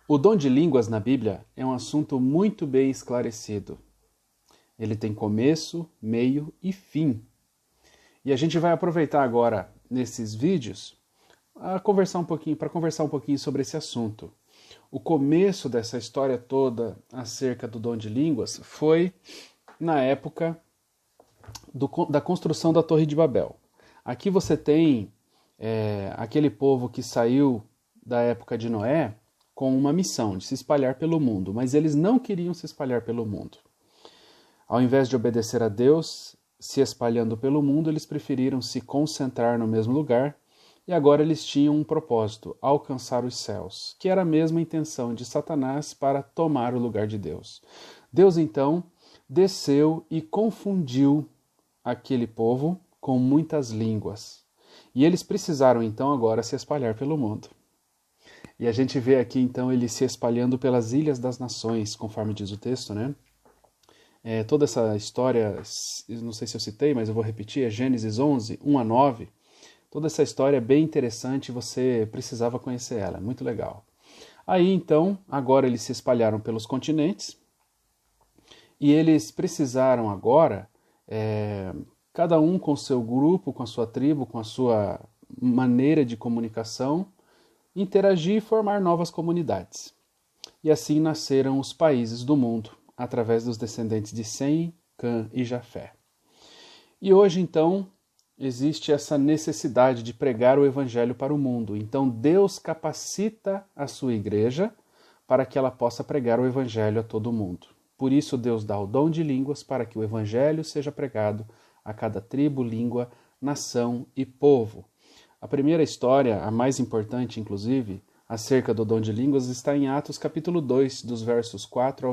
O dom de línguas na Bíblia é um assunto muito bem esclarecido. Ele tem começo, meio e fim. E a gente vai aproveitar agora, nesses vídeos, para conversar um pouquinho sobre esse assunto. O começo dessa história toda acerca do dom de línguas foi na época da construção da Torre de Babel. Aqui você tem aquele povo que saiu da época de Noé com uma missão de se espalhar pelo mundo, mas eles não queriam se espalhar pelo mundo. Ao invés de obedecer a Deus, se espalhando pelo mundo, eles preferiram se concentrar no mesmo lugar e agora eles tinham um propósito, alcançar os céus, que era a mesma intenção de Satanás para tomar o lugar de Deus. Deus então desceu e confundiu aquele povo com muitas línguas. E eles precisaram então agora se espalhar pelo mundo. E a gente vê aqui então ele se espalhando pelas ilhas das nações, conforme diz o texto, né? Toda essa história, não sei se eu citei, mas eu vou repetir, é Gênesis 11, 1 a 9. Toda essa história é bem interessante, você precisava conhecer ela, é muito legal. Aí então, agora eles se espalharam pelos continentes e eles precisaram agora, cada um com seu grupo, com a sua tribo, com a sua maneira de comunicação, interagir e formar novas comunidades. E assim nasceram os países do mundo, através dos descendentes de Sem, Cã e Jafé. E hoje, então, existe essa necessidade de pregar o evangelho para o mundo. Então, Deus capacita a sua igreja para que ela possa pregar o evangelho a todo mundo. Por isso, Deus dá o dom de línguas para que o evangelho seja pregado a cada tribo, língua, nação e povo. A primeira história, a mais importante, inclusive, acerca do dom de línguas, está em Atos capítulo 2, dos versos 4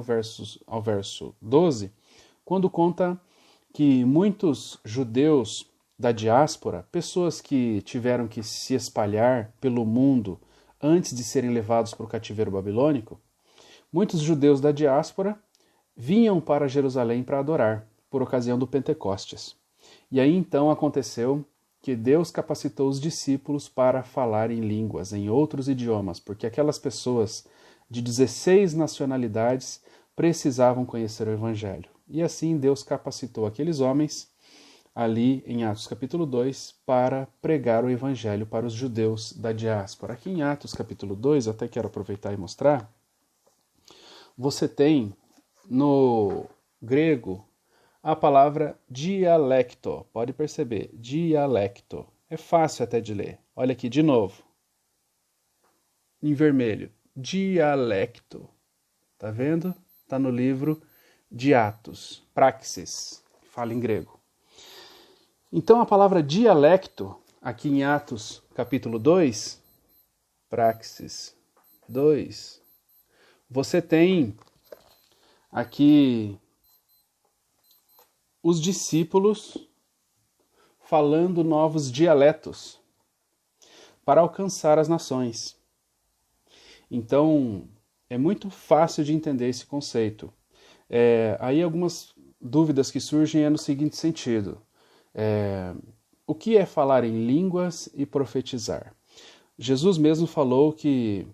ao verso 12, quando conta que muitos judeus da diáspora, pessoas que tiveram que se espalhar pelo mundo antes de serem levados para o cativeiro babilônico, muitos judeus da diáspora vinham para Jerusalém para adorar, por ocasião do Pentecostes. E aí então aconteceu que Deus capacitou os discípulos para falar em línguas, em outros idiomas, porque aquelas pessoas de 16 nacionalidades precisavam conhecer o Evangelho. E assim Deus capacitou aqueles homens, ali em Atos capítulo 2, para pregar o Evangelho para os judeus da diáspora. Aqui em Atos capítulo 2, eu até quero aproveitar e mostrar, você tem no grego a palavra dialecto. Pode perceber, dialecto. É fácil até de ler. Olha aqui de novo. Em vermelho, dialecto. Tá vendo? Tá no livro de Atos, Praxis, que fala em grego. Então a palavra dialecto, aqui em Atos capítulo 2, Praxis 2, você tem aqui os discípulos falando novos dialetos para alcançar as nações. Então, é muito fácil de entender esse conceito. Aí algumas dúvidas que surgem é no seguinte sentido. O que é falar em línguas e profetizar? Jesus mesmo falou que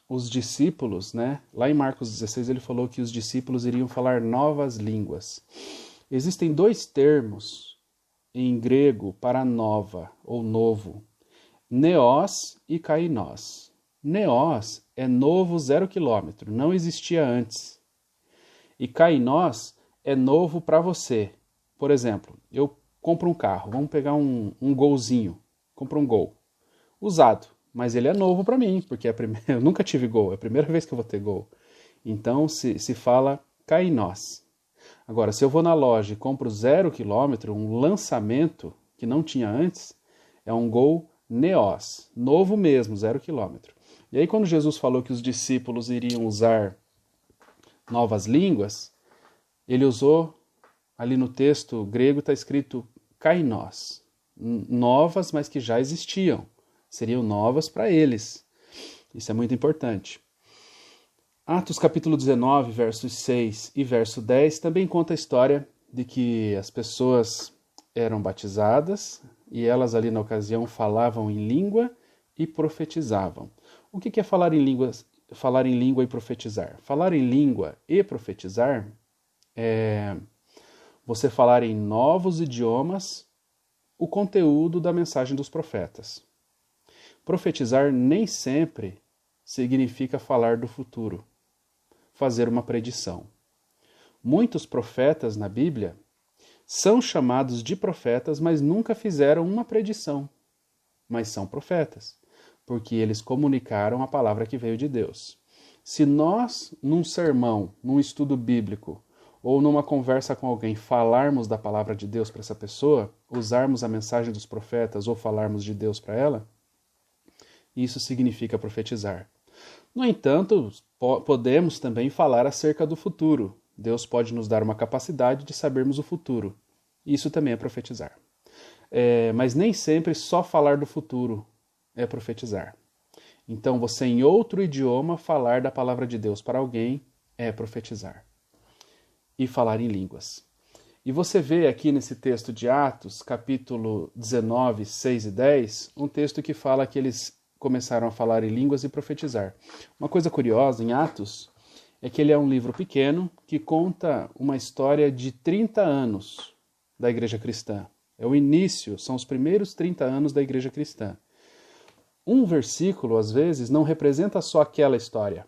os discípulos, né, lá em Marcos 16, ele falou que os discípulos iriam falar novas línguas. Existem dois termos em grego para nova ou novo, neos e kainos. Neos é novo 0 km, não existia antes. E kainos é novo para você. Por exemplo, eu compro um carro, vamos pegar um golzinho, compro um Gol, usado, mas ele é novo para mim, porque eu nunca tive Gol, é a primeira vez que eu vou ter Gol. Então se fala kainos. Agora, se eu vou na loja e compro 0 km, um lançamento que não tinha antes, é um Gol Neos, novo mesmo, 0 km. E aí quando Jesus falou que os discípulos iriam usar novas línguas, ele usou, ali no texto grego está escrito kainos, novas, mas que já existiam, seriam novas para eles. Isso é muito importante. Atos capítulo 19, versos 6 e verso 10 também conta a história de que as pessoas eram batizadas e elas ali na ocasião falavam em língua e profetizavam. O que é falar em línguas falar em língua e profetizar? Falar em língua e profetizar é você falar em novos idiomas o conteúdo da mensagem dos profetas. Profetizar nem sempre significa falar do futuro, fazer uma predição. Muitos profetas na Bíblia são chamados de profetas, mas nunca fizeram uma predição. Mas são profetas, porque eles comunicaram a palavra que veio de Deus. Se nós, num sermão, num estudo bíblico, ou numa conversa com alguém, falarmos da palavra de Deus para essa pessoa, usarmos a mensagem dos profetas ou falarmos de Deus para ela, isso significa profetizar. No entanto, podemos também falar acerca do futuro. Deus pode nos dar uma capacidade de sabermos o futuro. Isso também é profetizar. Mas nem sempre só falar do futuro é profetizar. Então, você em outro idioma falar da palavra de Deus para alguém é profetizar. E falar em línguas. E você vê aqui nesse texto de Atos, capítulo 19, 6 e 10, um texto que fala que eles começaram a falar em línguas e profetizar. Uma coisa curiosa em Atos é que ele é um livro pequeno que conta uma história de 30 anos da igreja cristã. É o início, são os primeiros 30 anos da igreja cristã. Um versículo, às vezes, não representa só aquela história.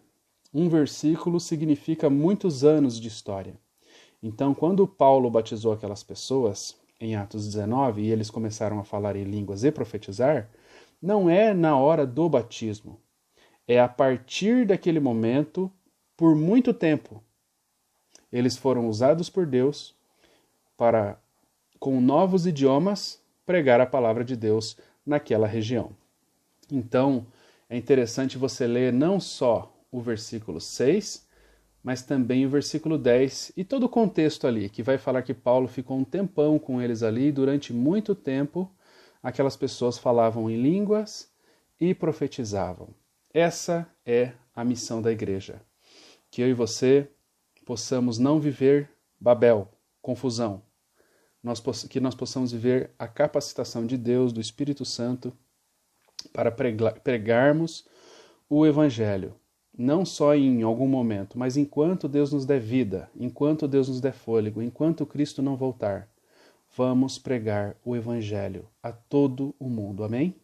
Um versículo significa muitos anos de história. Então, quando Paulo batizou aquelas pessoas, em Atos 19, e eles começaram a falar em línguas e profetizar, não é na hora do batismo. É a partir daquele momento, por muito tempo. Eles foram usados por Deus para, com novos idiomas, pregar a palavra de Deus naquela região. Então, é interessante você ler não só o versículo 6, mas também o versículo 10 e todo o contexto ali, que vai falar que Paulo ficou um tempão com eles ali, e durante muito tempo aquelas pessoas falavam em línguas e profetizavam. Essa é a missão da igreja. Que eu e você possamos não viver Babel, confusão. Que nós possamos viver a capacitação de Deus, do Espírito Santo, para pregarmos o Evangelho. Não só em algum momento, mas enquanto Deus nos der vida, enquanto Deus nos der fôlego, enquanto Cristo não voltar, vamos pregar o Evangelho a todo o mundo. Amém?